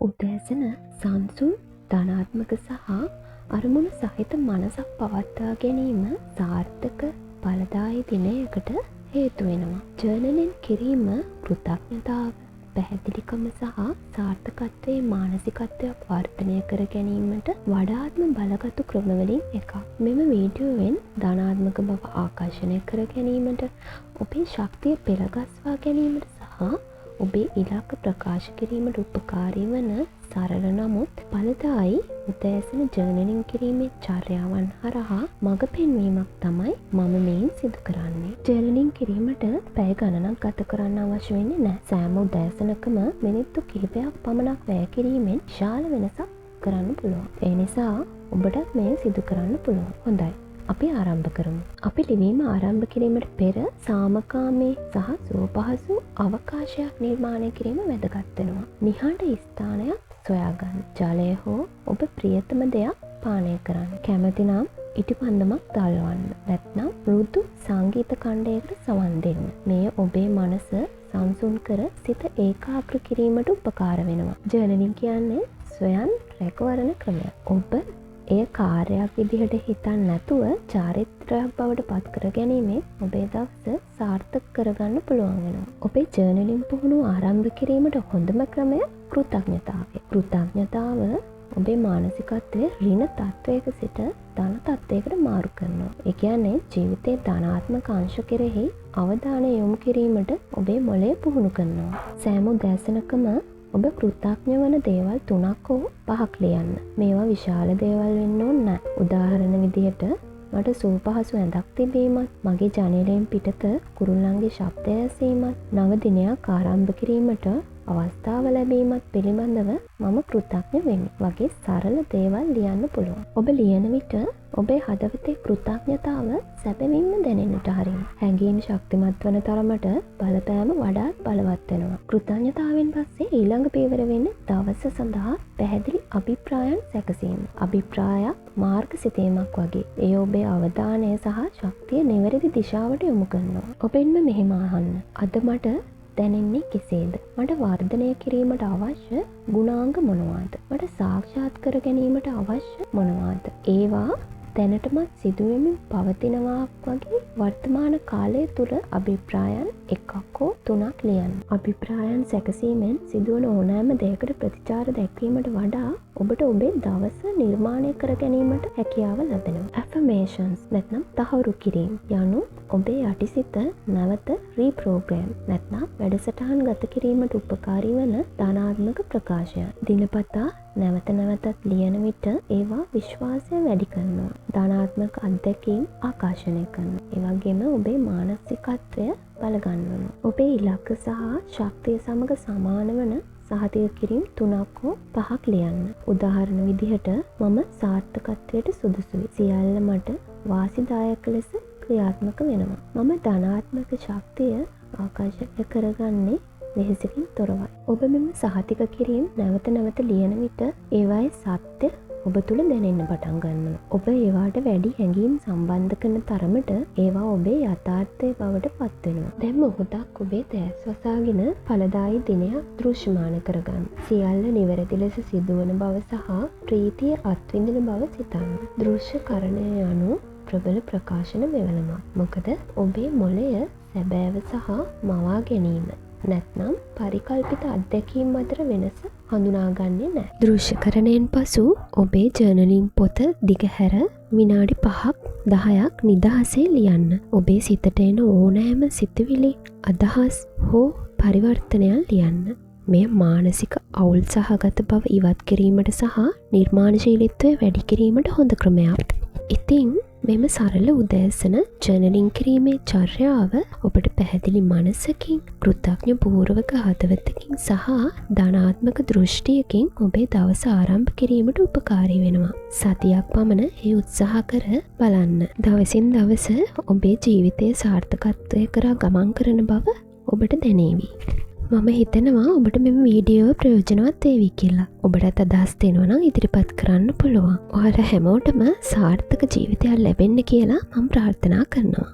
උදෑසන සංසුන් ධනාත්මක සහ අරමුණු සහිත මනසක් පවත්වා ගැනීම සාර්ථක ඵලදායී දිනයකට හේතු වෙනවා. ජර්නලින් කිරීම කෘතඥතාව, පැහැදිලිකම සහ සාර්ථකත්වයේ මානසිකත්වයක් වර්ධනය කර ගැනීමට වඩාත්ම බලගතු ක්‍රමවලින් එකක්. මෙම වීඩියෝවෙන් ධනාත්මක බව ආකර්ෂණය කර ගැනීමට, ඔබේ ශක්තිය පෙළගස්වා ගැනීමට සහ ඔබේ ඉලක්ක ප්‍රකාශ කිරීමට උපකාරී වන සරල නමුත් ඵලදායී උදෑසන ජර්නලින් කිරීමේ චර්යාවන් හරහා මඟ පෙන්වීමක් තමයි මම මෙයින් සිදු කරන්නේ. ජර්නලින් කිරීමට පැය ගණනක් ගත කරන්න අවශ්‍ය වෙන්නේ නැහැ. සෑම උදෑසනකම මිනිත්තු කිහිපයක් පමණක් වැය කිරීමෙන් විශාල වෙනසක් කරන්න පුළුවන්. ඒ නිසා ඔබටත් මෙය සිදු කරන්න පුළුවන්. හොඳයි. අපි ආරම්භ කරමු. අපි ලිවීම ආරම්භ කිරීමට පෙර සාමකාමී සහ සුවපහසු අවකාශයක් නිර්මාණය කිරීම වැදගත් වෙනවා. නිහඬ ස්ථානයක් සොයාගන්න. ජලය හෝ ඔබ ප්‍රියතම දෙයක් පානය කරන්න. කැමති නම් ඉටිපන්දමක් දල්වන්න. නැත්නම් මෘදු සංගීත කණ්ඩයකට සවන් දෙන්න. මෙය ඔබේ මනස සංසුන් කර සිත ඒකාග්‍ර කිරීමට උපකාර වෙනවා. ජර්නලින් කියන්නේ ස්වයං රැකවරණ ක්‍රමයක්. ඔබ එය කාර්යයක් විදිහට හිතන්න නැතුව චාරිත්‍රයක් බවට පත් කර ගැනීමෙන් ඔබේ දවස සාර්ථක කරගන්න පුළුවන් වෙනවා. ඔබේ ජර්නලින් පුහුණුව ආරම්භ කිරීමට හොඳම ක්‍රමය කෘතඥතාවය. කෘතඥතාව ඔබේ මානසිකත්වය ඍණ තත්වයක සිට ධන තත්වයකට මාරු කරනවා. ඒ කියන්නේ ජීවිතයේ ධනාත්මක අංශ කෙරෙහි අවධානය යොමු කිරීමට ඔබේ මොළය පුහුණු කරනවා. සෑම උදෑසනකම ඔබ කෘතඥ වන දේවල් 3ක් හෝ 5ක් ලියන්න. මේවා විශාල දේවල් වෙන්න ඕන නැහැ. උදාහරණ විදිහට මට සුවපහසු ඇඳක් තිබීමත්, මගේ ජනේලයෙන් පිටත කුරුල්ලන්ගේ ශබ්දය ඇසීමත්, නව දිනයක් ආරම්භ කිරීමට අවස්ථාව ලැබීමත් පිළිබඳව මම කෘතඥ වෙමි වගේ සරල දේවල් ලියන්න පුළුවන්. ඔබ ලියන විට ඔබේ හදවතේ කෘතඥතාව සැබවින්ම දැනෙන්නට හරිනවා. හැඟීම් ශක්තිමත් වන තරමට බලපෑම වඩාත් බලවත් වෙනවා. කෘතඥතාවෙන් පස්සේ ඊළඟ පියවර වෙන්නේ දවස සඳහා පැහැදිලි අභිප්‍රායන් සැකසීම. අභිප්‍රායක් මාර්ග සිතීමක් වගේ. ඒ ඔබේ අවධානය සහ ශක්තිය නිවැරදි දිශාවට යොමු කරනවා. ඔබෙන්ම මෙහෙම අහන්න. අද මට දැනෙන්නේ කෙසේද? මට වර්ධනය කිරීමට අවශ්‍ය ගුණාංග මොනවාද? මට සාක්ෂාත් කර ගැනීමට අවශ්‍ය මොනවාද? ඒවා දැනටමත් සිදුවෙමින් පවතිනවා වගේ වර්තමාන කාලය තුළ අභිප්‍රායන් 1ක් හෝ 3ක් ලියන්න. අභිප්‍රායන් සැකසීමෙන් සිදුවන ඕනෑම දෙයකට ප්‍රතිචාර දැක්වීමට වඩා ඔබට ඔබේ දවස නිර්මාණය කර ගැනීමට හැකියාව ලැබෙනවා. ඇෆර්මේෂන්ස් නැත්නම් තහවුරු කිරීම යනු ඔබේ යටිසිත නැවත රීප්‍රෝග්‍රෑම් නැත්නම් වැඩසටහන් ගත කිරීමට උපකාරී වන ධනාත්මක ප්‍රකාශයන්. දිනපතා නැවත නැවතත් ලියන විට ඒවා විශ්වාසය වැඩි කරනවා. ධනාත්මක අත්දැකීම් ආකර්ෂණය කරනවා. ඒ වගේම ඔබේ මානසිකත්වය බලගන්වනවා. ඔබේ ඉලක්ක සහ ශක්තිය සමග සමාන වන සහතික කිරීම් 3ක් හෝ 5ක් ලියන්න. උදාහරණ විදිහට මම සාර්ථකත්වයට සුදුසුයි. සියල්ල මට වාසිදායක ලෙස ක්‍රියාත්මක වෙනවා. මම ධනාත්මක ශක්තිය ආකර්ෂණය කරගන්නේ වෙහෙසකින් තොරවයි. ඔබ මෙම සහතික කිරීම් නැවත නැවත ලියන විට ඒවායේ සත්‍ය ඔබ තුළ දැනෙන්න පටන් ගන්නවා. ඔබ ඒවාට වැඩි හැඟීම් සම්බන්ධ කරන තරමට ඒවා ඔබේ යථාර්ථය බවට පත් වෙනවා. දැන් මොහොතක් ඔබේ දැස් වසාගෙන ඵලදායී දිනයක් දෘශ්‍යමාන කරගන්න. සියල්ල නිවැරදි ලෙස සිදුවන බව සහ ප්‍රීතිය අත්විඳින බව සිතන්න. දෘශ්‍යකරණය යනු ප්‍රබල ප්‍රකාශන මෙවලමක්. මොකද ඔබේ මොළය සැබෑව සහ මවා ගැනීම නැත්නම් පරිකල්පිත අත්දැකීම් අතර වෙනස හඳුනාගන්නේ නැහැ. දෘශ්‍යකරණයෙන් පසු ඔබේ ජර්නලින් පොත දිගහැර විනාඩි 5ක් 10ක් නිදහසේ ලියන්න. ඔබේ සිතට එන ඕනෑම සිතුවිලි, අදහස් හෝ පරිවර්තනයන් ලියන්න. මෙය මානසික අවුල් සහගත බව ඉවත් කිරීමට සහ නිර්මාණශීලීත්වය වැඩි කිරීමට හොඳ ක්‍රමයක්. ඉතින් මෙම සරල උදෑසන ජර්නලින් කිරීමේ චර්යාව ඔබට පැහැදිලි මනසකින්, කෘතඥ පූර්වක හදවතකින් සහ ධනාත්මක දෘෂ්ටියකින් ඔබේ දවස ආරම්භ කිරීමට උපකාරී වෙනවා. සතියක් පමණ ඒ උත්සාහ කර බලන්න. දවසින් දවස ඔබේ ජීවිතයේ සාර්ථකත්වය කරා ගමන් කරන බව ඔබට දැනේවි. මම හිතනවා ඔබට මෙම වීඩියෝ ප්‍රයෝජනවත් වේවි කියලා. ඔබටත් අදහස් තියෙනවා නම් ඉදිරිපත් කරන්න පුළුවන්. ඔයාලා හැමෝටම සාර්ථක ජීවිතයක් ලැබෙන්න කියලා මම ප්‍රාර්ථනා කරනවා.